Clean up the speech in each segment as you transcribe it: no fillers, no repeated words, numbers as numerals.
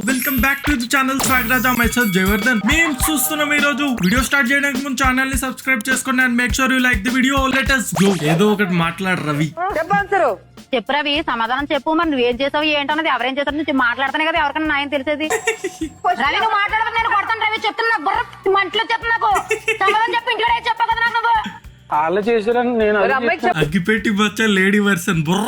Welcome back to the channel Swagaraja myself Jayavardhan. మేము చూస్తున్నాం ఈ రోజు వీడియో స్టార్ట్ చేయడానికి ముందు ఛానల్ ని సబ్స్క్రైబ్ చేసుకోండి and make sure you like the video. Let us go. ఏదో ఒకటి మాట్లాడు రవి. చెప్పు రవి, సమాధానం చెప్పు. మరి నువ్వేం చేసావు ఏంటన్నది ఎవరేం చేస్తారు నుంచి మాట్లాడుతున్నాయి కదా, ఎవరికైనా న్యాయం తెలిసేది. రవి నువ్వు మాట్లాడదు, నేను కొడతాను రవి. చెప్తున్నా బుర్ర మంటలో చెప్పు, నాకు సమాధానం చెప్పు. ఇంటికి చెప్పు కదా నాకు నువ్వు అలా చేసారని నేను అగ్గిపెట్టి బచ్చ లేడీ వర్షన్ బుర్ర.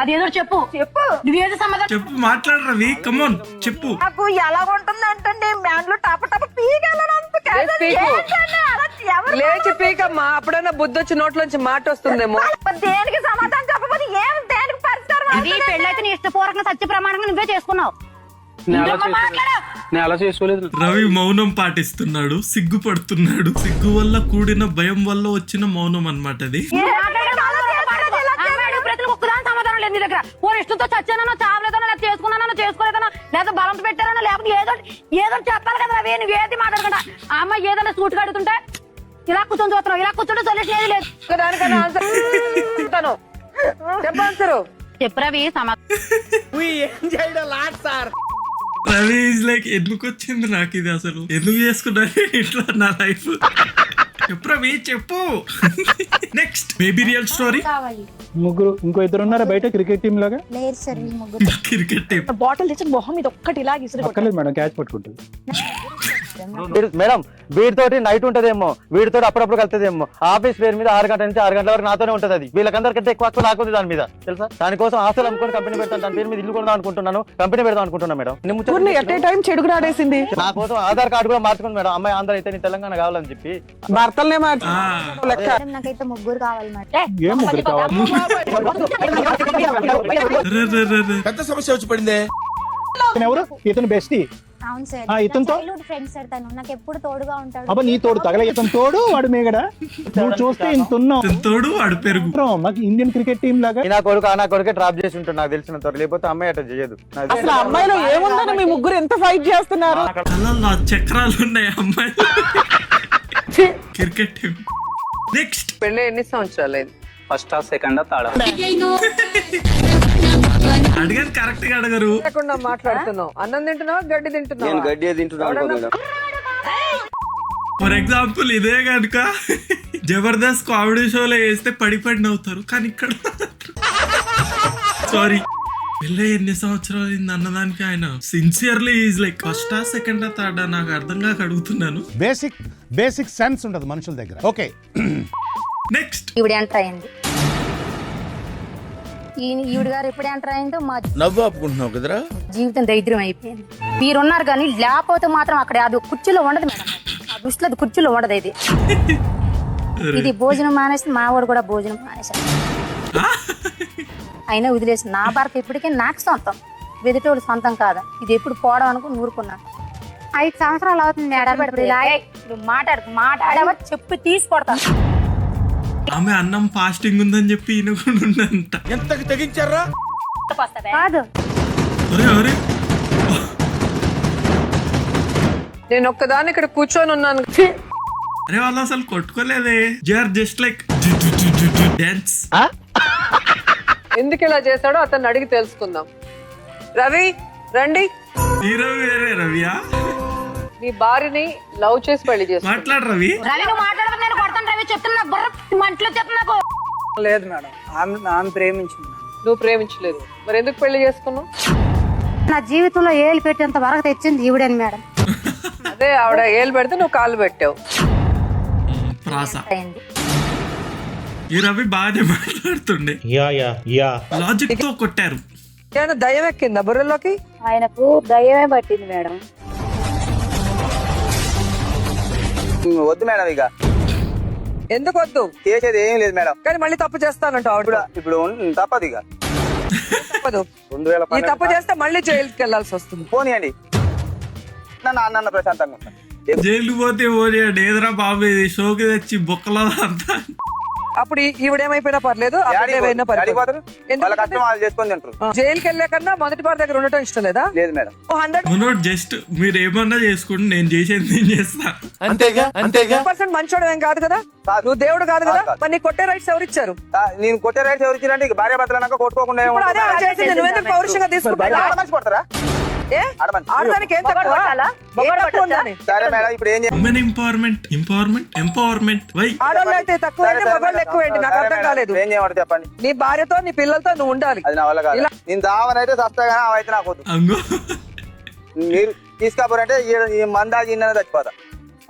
అదేదో చెప్పు చెప్పు నువ్వేదో సమాధానం చెప్పు మాట్లాడు రవి. కమోన్ చెప్పు. నాకు ఎలా ఉంటుంది అంటే మ్యాన్లో టప టప లేచి పీకమ్మా. అప్పుడైనా బుద్ధి వచ్చి నోట్లోంచి మాట వస్తుందేమో. దేనికి సమాధానం చెప్పబోదు ఏం దేనికి పరిష్కారం ఇది పెళ్ళైతే నీ ఇష్టపూర్వకంగా సత్య ప్రమాణంగా నువ్వే చేసుకున్నావు. నేను అలా చేసుకోలేదు. రవి మౌనం పాటిస్తున్నాడు, సిగ్గుపడుతున్నాడు. సిగ్గు వల్ల కూడిన భయం వల్ల వచ్చిన మౌనం అన్నమాట అది. ప్రతి ఒక్కదాని సమాధానం లేదు నీ దగ్గర. ఓ ఇష్టంతో చచ్చానో చావలేదనో, లేదా చేసుకున్నానో చేసుకోలేదనో, లేదా బలం పెట్టారనో, లేకపోతే ఏదో చెప్పాలి కదా రవి. నువ్వు ఏది మాట్లాడకుండా ఆ అమ్మాయి ఏదైనా సూట్ కడుతుంటే ఇలా కూర్చొని చూస్తున్నావు. ఇలా కూర్చొని సొల్యూషన్ ఏది లేదు. దానికన్నా ఆన్సర్ చెప్పాన్సరు చెప్పు రవి రవి ఈజ్ లైక్ ఎందుకు వచ్చింది నాకు ఇది, అసలు ఎందుకు చేసుకున్నాను ఇట్లా నా లైఫ్. చెప్పు రవి చెప్పు. Next baby real story. ముగ్గురు ఇంకో ఇద్దరు ఉన్నారా బయట క్రికెట్ టీమ్ లాగా? క్రికెట్ టీమ్ బాటిల్ తెచ్చి మొహం మీద ఒక్కటి ఇలా పక్కలేదు మేడం, క్యాచ్ పట్టుకుంటుంది. మేడం వీడితోటి నైట్ ఉంటదేమో, వీడితో అప్పుడప్పుడు కలుతుందేమో. ఆఫీస్ పేరు మీద 6 గంటల నుంచి 6 గంటల వరకు నాతోనే ఉంటది. అది వీళ్ళకందరికంటే ఎక్కువ నాకుంది దాని మీద తెలుసా. దానికోసం ఆస్తులు అమ్ముకొని కంపెనీ పెడతాను, దాని పేరు మీద ఇల్లు కొడదాం అనుకుంటున్నాను, కంపెనీ పెడదాం అనుకుంటున్నా మేడం. ఎట్ ఏ టైం చెడుగు రాడేసింది. నా కోసం ఆధార్ కార్డు కూడా మార్చుకుంది మేడం. అమ్మాయి ఆంధ్ర అయితే నీ తెలంగాణ కావాలని చెప్పి భర్తలనే మార్చి నాకైతే ముగ్గురు కావాలి ఏం ముగ్గురు కావాలి? పెద్ద సమస్య వచ్చి పడిందే. ఎవరు ఇతను బెస్టీ? అవును సార్, ఇతనితో ఫ్రెండ్ సార్. తను నాకు ఎప్పుడు తోడుగా ఉంటాడు. అబ్బా నీ తోడు తగల, ఇతను తోడు వాడు మేగడా. నువ్వు చూస్తే ఇంత ఉన్నావు. తోడు వాడు పెరుగు. మాకు ఇండియన్ క్రికెట్ టీమ్ లాగా నా కొడుకు నా కొడుకే డ్రాప్ చేసి ఉంటాడు నాకు తెలిసిన తోడు. లేకపోతే అమ్మాయి అట్లా చేయదు. అసలు అమ్మాయిలో ఏముందని మీ ముగ్గురు ఎంత ఫైట్ చేస్తున్నారు. అలా చక్రాలు ఉన్నాయి అమ్మాయి క్రికెట్ టీమ్. నెక్స్ట్ పెళ్ళి ఎన్ని సంవత్సరాలు అయింది? ఫస్ట్ సెకండ్ థర్డ్ అడిగారు కరెక్ట్ గా అడగరు. లేకుండా మాట్లాడుతున్నావు. అన్నం తింటున్నావా గడ్డి తింటున్నావా? గడ్డి తింటున్నాను. ఫర్ ఎగ్జాంపుల్ ఇదే కనుక జబర్దస్త్ కామెడీ షోలో వేస్తే పడి నవ్వుతారు, కానీ ఇక్కడ సారీ పెళ్ళి ఎన్ని సంవత్సరాలు అయింది అన్నదానికి ఆయన సిన్సియర్లీ ఈజ్ లైక్ ఫస్టా సెకండా థర్డా నాకు అర్థం కాక అడుగుతున్నాను. బేసిక్ సెన్స్ ఉండదు మనుషుల దగ్గర. ఓకే నెక్స్ట్ ఈవిడ ఎంటర్ అయింది. ఈవిడ గారు ఎప్పుడు ఎంటర్ అయిందో మా నవ్వు ఆపుకుంటున్నావు కదరా. జీవితం దరిద్రం అయిపోయింది. మీరున్నారు కానీ లేకపోతే మాత్రం అక్కడ అది కుర్చీలో ఉండదు మేడం. ఆ దృష్టిలో అది కుర్చీలో ఉండదు. ఇది భోజనం మానేసి మా వాడు కూడా భోజనం మానేశాడు. అయినా వదిలేసి నా భర్త ఇప్పటికే నాకు సొంతం, వెదిటోడు సొంతం కాదు. ఇది ఎప్పుడు పోవడం అనుకుని ఊరుకున్నాను. 5 సంవత్సరాలు అవుతుంది మేడం. మాట్లాడేవా చెప్పి తీసుకొడతాను. ఆమె అన్నం ఫాస్టింగ్ ఉందని చెప్పి ఈయన కూడా ఉందంట. ఎంతకి తెగించారా? కాదు అరే అరే నేను ఒక్కదాన్ని ఇక్కడ కూర్చొని ఉన్నాను. అరే వాళ్ళు అసలు కొట్టుకోలేదే. జర్ జస్ట్ లైక్ డాన్స్. ఎందుకు ఇలా చేశాడో అతన్ని అడిగి తెలుసుకుందాం. రవి రండి. హీరో వేరే రవియా? నీ భార్యని లవ్ చేసి పెళ్లి చేస్తా. మాట్లాడు రవి. రవి నువ్వు మాట్లాడదు, నేను కొడతాను రవి. చెప్తున్నా బుర్ర మంటలో చెప్పు నాకు. లేదు మేడం, ఆమె ప్రేమించింది. నువ్వు ప్రేమించలేదు, మరి ఎందుకు పెళ్లి చేసుకున్నావు? నా జీవితంలో ఏళ్ళు పెట్టేంత వరకు తెచ్చింది ఈవిడని మేడం. అదే ఆవిడ ఏళ్ళు పెడితే నువ్వు కాళ్ళు పెట్టావు. ప్రాస ఈ రవి బాగానే మాట్లాడుతుండే. లాజిక్ తో కొట్టారు. ఏమైనా దయ్యం ఎక్కిందా బుర్రలోకి? ఆయనకు దయ్యమే పట్టింది మేడం. వద్దు మేడం, ఇక ఎందుకు వద్దు? చేసేది ఏం లేదు మేడం. కానీ మళ్ళీ తప్పు చేస్తానంట ఆవిడ. ఇప్పుడు తప్పదు, ఇక తప్పదు. ఈ తప్పు చేస్తే మళ్ళీ జైలుకి వెళ్లాల్సి వస్తుంది. పోనీయండి, నాన్న ప్రశాంతంగా ఉంటాను. జైలు పోతే పోనీ ఏదరా బాబు ఇది షోకి తెచ్చి బొక్కలో అంతా అప్పుడు ఈవిడేమైపోయినా పర్లేదు ఏమైనా పర్లేదు వాళ్ళ కష్టం వాళ్ళు చేసుకొని తింటారు. జైలుకి వెళ్ళే కన్నా మొదటి వారి దగ్గర ఉండటం ఇష్టం లేదా? లేదు మేడం. 100% జస్ట్ మీరు ఏమన్నా చేసుకోండి, నేను చేసేది నేను చేస్తా. అంతేగా అంతేగా. మంచోడు ఏం కాదు కదా, నువ్వు దేవుడు కాదు కదా, మరి నీకు కొట్టే రైట్స్ ఎవరు ఇచ్చారు? నేను కొట్టే రైట్స్ ఎవరు ఇచ్చినంటే ఇక భార్య భర్తలు అన్నాక కొట్టుకోకుండా ఇప్పుడు అదే ఆమె చేసింది, నువ్వెందుకు పౌరుషంగా తీసుకుంటావు? ఆడమనిషి కొడతారా? ఏ? ఆడదానికి ఏం తక్కువ? ఏం తక్కువ ఉందని? సరే మేడం, ఇప్పుడు ఏం చేయాలి? Women empowerment why? ఆడవాళ్ళు అయితే తక్కువ ఏంటి, మగవాళ్ళు ఎక్కువ ఏంటి? నాకు అర్థం కాలేదు. ఏం చేయమంటారు చెప్పండి. నీ భార్యతో నీ పిల్లలతో నువ్వు ఉండాలి. అది నా వల్ల కాదు. నేను దావనైతే సస్తా కానీ అవైతే నాకు వద్దు. అంగో మీరు తీసుకపోరంటే ఈ మందాగి ఇన్ననే చచ్చిపోతా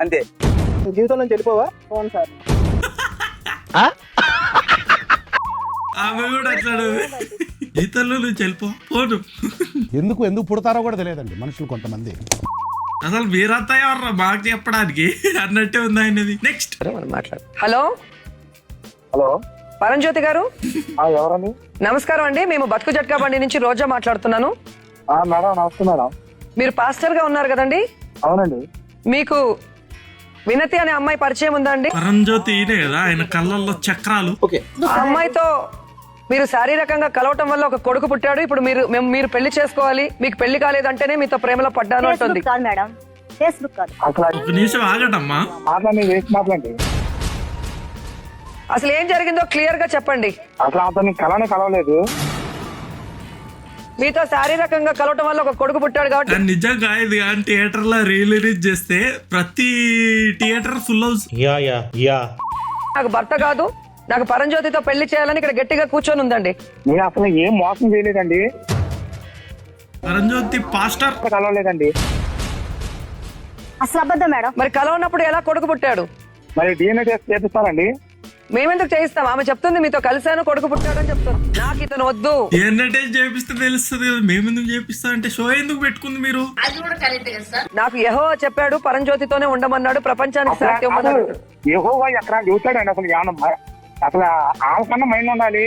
అంతే. జీవితం నుంచి వెళ్ళిపోవా? అవును సార్. ఆమె కూడా అట్లాడు, ఇతరులు నువ్వు చెల్పో పోను. ఎందుకు పుడతారో కూడా తెలియదండి మనుషులు కొంతమంది. అసలు మీరంతా ఎవర్రా మాకు చెప్పడానికి అన్నట్టే ఉంది ఆయనది. నెక్స్ట్ హలో హలో పరంజ్యోతి గారు, ఎవరండి? నమస్కారం అండి. మేము బతుకు జట్కా బండి నుంచి రోజా మాట్లాడుతున్నాను. మేడం నమస్తే మేడం. మీరు పాస్టర్ గా ఉన్నారు కదండి, అవునండి. మీకు వినతి అనే అమ్మాయి పరిచయం ఉందా అండి? పరంజ్యోతి ఈయనే కదా, ఆయన కళ్ళల్లో చక్రాలు. ఆ అమ్మాయితో మీరు శారీరకంగా కలవటం వల్ల ఒక కొడుకు పుట్టాడు. ఇప్పుడు మీరు పెళ్లి చేసుకోవాలి, మీకు పెళ్లి కాలేదంటేనే మీతో ప్రేమలో పడ్డాను అంటుంది. మేడం ఫేస్బుక్ కాదు. ఒక నిమిషం ఆగటమ్మా. అసలు ఏం జరిగిందో క్లియర్ గా చెప్పండి. అసలు అతన్ని కలవలేదు. మీతో శారీరకంగా కలవటం వల్ల ఒక కొడుకు పుట్టాడు కాబట్టి కానీ నిజంగా ఇది కానీ థియేటర్ లో రిలీజ్ చేస్తే ప్రతి థియేటర్ ఫుల్ హౌస్. నాకు భర్త కాదు, నాకు పరంజ్యోతితో పెళ్లి చేయాలని ఇక్కడ గట్టిగా కూర్చొని ఉందండి. నేను అసలు ఏం మోసం చేయలేదండి. పరంజ్యోతి పాస్టర్ కలవలేదండి. అసలు అబద్ధం మేడం. మరి కలవనప్పుడు ఎలా కొడుకు పుట్టాడు? మరి DNA టెస్ట్ చేపిస్తారండి. మేమెందుకు చేయిస్తాం? ఆమె చెప్తుంది మీతో కలిసాను కొడుకు పుట్టాడు అని చెప్తుంది. నాకు ఇతను వద్దు. ఏంటంటే చేపిస్తే తెలుస్తుంది కదా, మేమెందుకు చేపిస్తా అంటే షో ఎందుకు పెట్టుకుంది మీరు? నాకు యెహోవా చెప్పాడు పరంజ్యోతితోనే ఉండమన్నాడు, ప్రపంచానికి సాధ్యం అన్నాడు. యెహోవా ఎక్కడ చూస్తాడండి అసలు ఏమన్నా? అసలు ఆమె కన్నా మైండ్ ఉండాలి.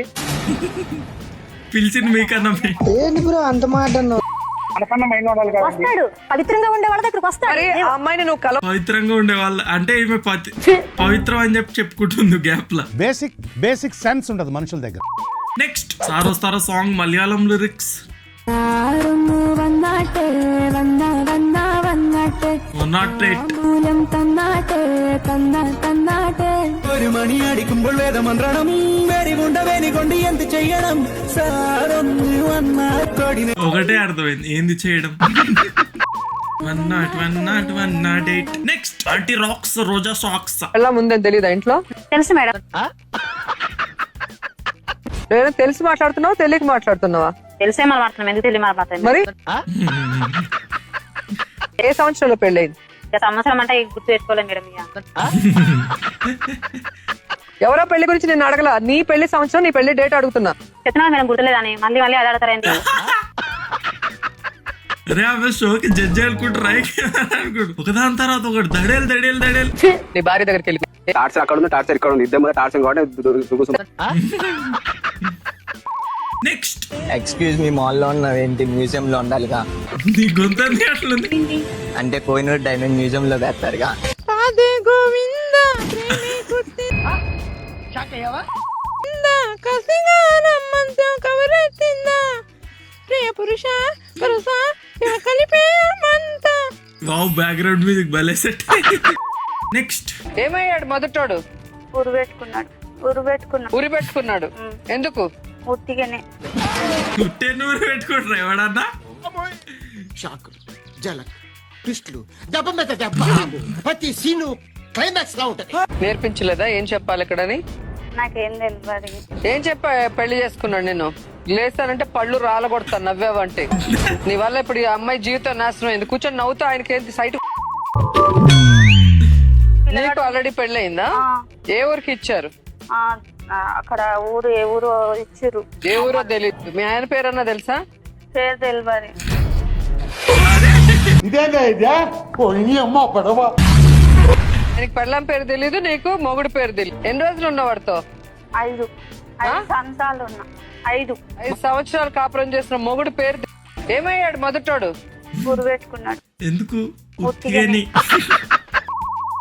పిలిచింది మీకన్నా ఏంటి బ్రో అంత మాట అన్నావు? మనకన్నా మైండ్ ఉండాలి కదండి. వస్తాడు, పవిత్రంగా ఉండే వాళ్ళ దగ్గరకు వస్తాడు. మరి ఆ అమ్మాయిని నువ్వు కలవ పవిత్రంగా ఉండేవాళ్ళు అంటే ఈమె పవిత్రం అని చెప్పి చెప్పుకుంటుంది గ్యాప్ లా. బేసిక్ సెన్స్ ఉండదు మనుషుల దగ్గర. నెక్స్ట్ సార్ వస్తారా సాంగ్ మలయాళం లిరిక్స్. ഒരു മണി അടിക്കുമ്പോൾ വേദമന്ത്രണം വേരികൊണ്ടവേനി കൊണ്ട് എന്ത് ചെയ്യണം സാറൊന്ന് വന്നാടി. ఒకటే అర్థమైంది ఏంది చేయడం. 108 నెక్స్ట్ ఆంటీ రాక్స్ రోజా సాక్స్. ఎలా ముందని తెలీదా ఇంట్లో? తెలుసు మేడం. నేను తెలిసి మాట్లాడుతున్నావా తెలియక మాట్లాడుతున్నావా? తెలిసే మాట్లాడుతున్నాం, ఎందుకు తెలియ మాట్లాడతాం. మరి ఏ సంవత్సరంలో పెళ్ళైంది? సంవత్సరం అంటే గుర్తు తెచ్చుకోలేదు మేడం. ఎవరో పెళ్లి గురించి నేను అడగల, నీ పెళ్లి సంవత్సరం నీ పెళ్లి డేట్ అడుగుతున్నా. చెప్తున్నా మేడం గుర్తులేదని మళ్ళీ మళ్ళీ అది అడతారేంటి? అరే ఆమె షోకి జడ్జి అనుకుంటారు అనుకుంటు ఒకదాని తర్వాత ఒకటి దడేలు. నీ భార్య దగ్గరికి వెళ్ళి టార్చర్ అక్కడ ఉంది, టార్చర్ ఇక్కడ ఉంది, ఇద్దరు టార్చర్ కాబట్టి. నెక్స్ట్ ఎక్స్క్యూజ్ మీ మాల్లో ఉన్నవేంటి మ్యూజియం లో ఉండాలిగా? నీ గొంతు అట్లుంది. అంటే కోహినూర్ డైమండ్ మ్యూజియం లో వేస్తారుగా. వావ్ బ్యాక్గ్రౌండ్ మ్యూజిక్ భలే సెట్. నెక్స్ట్ ఏమయ్యాడు మొదటోడు? ఊరు పెట్టుకున్నాడు. ఉరి పెట్టుకున్నాడు. ఎందుకు? ఉట్టిగానే. నూరు పెట్టుకుంటారు ఎవడన్నా. షాకులు జలక్ ట్విస్టులు దెబ్బ మీద దెబ్బ ప్రతి సీను క్లైమాక్స్ లా ఉంటది. నేర్పించలేదా ఏం చెప్పాలి ఇక్కడని? నాకేం తెలియదు. ఏం చెప్పా పెళ్లి చేసుకున్నాడు నేను లేస్తానంటే పళ్ళు రాలగొడతాను నవ్వావంటే. నీ వల్ల ఇప్పుడు ఈ అమ్మాయి జీవితం నాశనం అయింది. కూర్చొని నవ్వుతా ఆయనకి ఏంటి సైట్. నీకు ఆల్రెడీ పెళ్ళయిందా? ఏ ఊరికి ఇచ్చారు? అక్కడ ఊరు ఏ ఊరు ఇచ్చారు. ఏ ఊరో తెలియదు. మీ ఆయన పేరన్నా తెలుసా? పేరు తెలియదు. నీకు పెళ్ళం పేరు తెలీదు, నీకు మొగుడు పేరు తెలీదు. ఎన్ని రోజులు ఉన్నావు వాడితో? 5 సంవత్సరాలు ఉన్నా. 5 సంవత్సరాలు కాపురం చేసిన మొగుడు పేరు ఏమయ్యాడు మొదటోడు? ఊరు పెట్టుకున్నాడు. ఎందుకు ఉట్టిగాని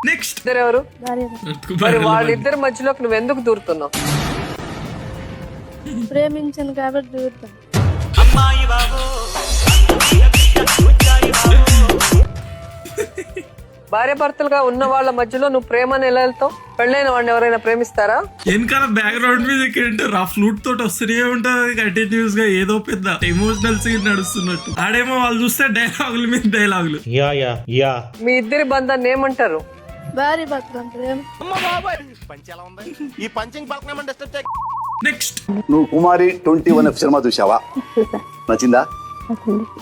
నెక్స్ట్ ఇద్దరు ఎవరు మరి వాళ్ళిద్దరి మధ్యలోకి నువ్వు ఎందుకు దూరుతున్నావు? ప్రేమించాను కాబట్టి దూరుతాను. భార్య భర్తలుగా ఉన్న వాళ్ళ మధ్యలో నువ్వు ప్రేమను ఎలా వెళ్తావు? పెళ్ళైన వాడిని ఎవరైనా ప్రేమిస్తారా? వెనకాల బ్యాక్గ్రౌండ్ మ్యూజిక్ ఏంటారు, ఆ ఫ్లూట్ తోటి వస్తూనే ఉంటుంది కంటిన్యూస్ గా, ఏదో పెద్ద ఎమోషనల్ సీన్ నడుస్తున్నట్టు. ఆడేమో వాళ్ళు చూస్తే డైలాగుల మీద డైలాగులు. మీ ఇద్దరి బంధాన్ని ఏమంటారు? భార్య భర్తలు ప్రేమ. ఈ పంచింగ్ పలకనమని డిస్టర్బ్ చేయ. నెక్స్ట్ నువ్వు కుమారి 21F సినిమా చూసావా? నచ్చిందా?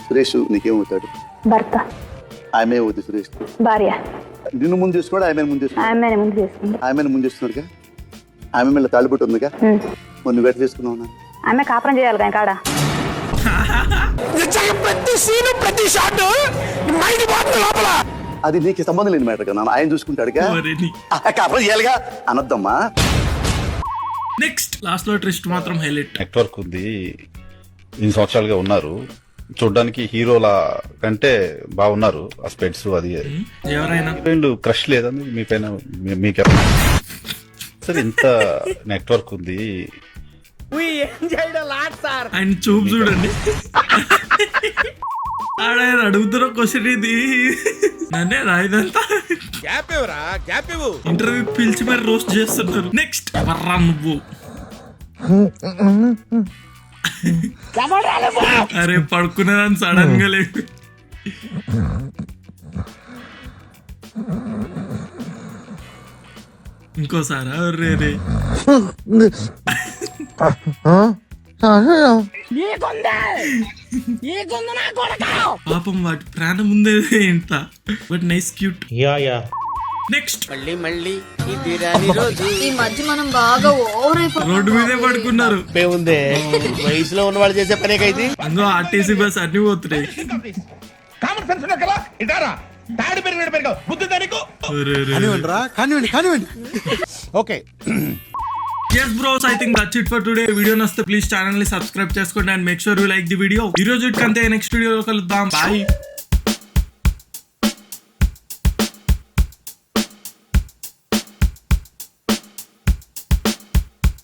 సురేష్ నీకేమవుతాడు? భర్త, ఆమె అవుతుంది సురేష్. భార్య, నిన్ను ముందు చూసుకున్నాడు, ఆమె ముందు చూసుకున్నాడు. ఆమె ముందు చేసుకుంది. ఆమెను ముందు చూస్తున్నాడుగా, ఆమె మీద తాళిబొట్టు ఉందిగా, మరి నువ్వు ఎట్లా చేసుకున్నావు? నా ఆమె కాపురం చేయాలి కానీ కాడ. అది నీకు సంబంధం లేని మ్యాటర్ కదా, ఆయన చూసుకుంటాడుగా, కాపురం చేయాలిగా అనొద్దమ్మా. నెక్స్ట్ లాస్ట్ లో ట్విస్ట్ మాత్రం హైలైట్. నెట్వర్క్ ఉంది, ఇన్ని సంవత్సరాలుగా ఉన్నారు, చూడడానికి హీరోల కంటే బాగున్నారు. ఆ స్పెట్స్ అది ఎవరైనా క్రష్ లేదా మీ పైన? మీకు సరే ఇంత నెట్వర్క్ ఉంది, ఆయన చూపు చూడండి. ఆడాయన అడుగుతున్న క్వశ్చన్ ఇది నన్నే రాయిదంతా ఇంటర్వ్యూ పిలిచి మరి రోస్ట్ చేస్తున్నారు. నెక్స్ట్ ఎవర్రా నువ్వు? అరే పడుకునేదాన్ని సడన్ గా లేదు. ఇంకోసారా? రే రే పాపం వాటి ప్రాణం ఉందే ఇంత, బట్ నైస్ క్యూట్. నెక్స్ట్ ఈ మధ్య మనం బాగా ఓవర్ అయిపోతాం. రోడ్డు మీదే పడుకున్నారు. ఉందే వయసులో ఉన్న వాళ్ళు చేసే పనే కైతే. అందులో ఆర్టీసీ బస్ అన్ని పోతున్నాయి. కామన్ సెన్స్ ఉన్నా కదా ఇటారా తాడు పెరిగినట్టు పెరిగావు బుద్ధి దానికి. కానివ్వండి. Okay, yes bros, I think that's it for today. Video నచ్చితే ప్లీజ్ ఛానల్ ని సబ్స్క్రైబ్ చేసుకోండి and make sure you like the video. ఈ రోజు కంతే, నెక్స్ట్ వీడియోలో కలుద్దాం. బాయ్.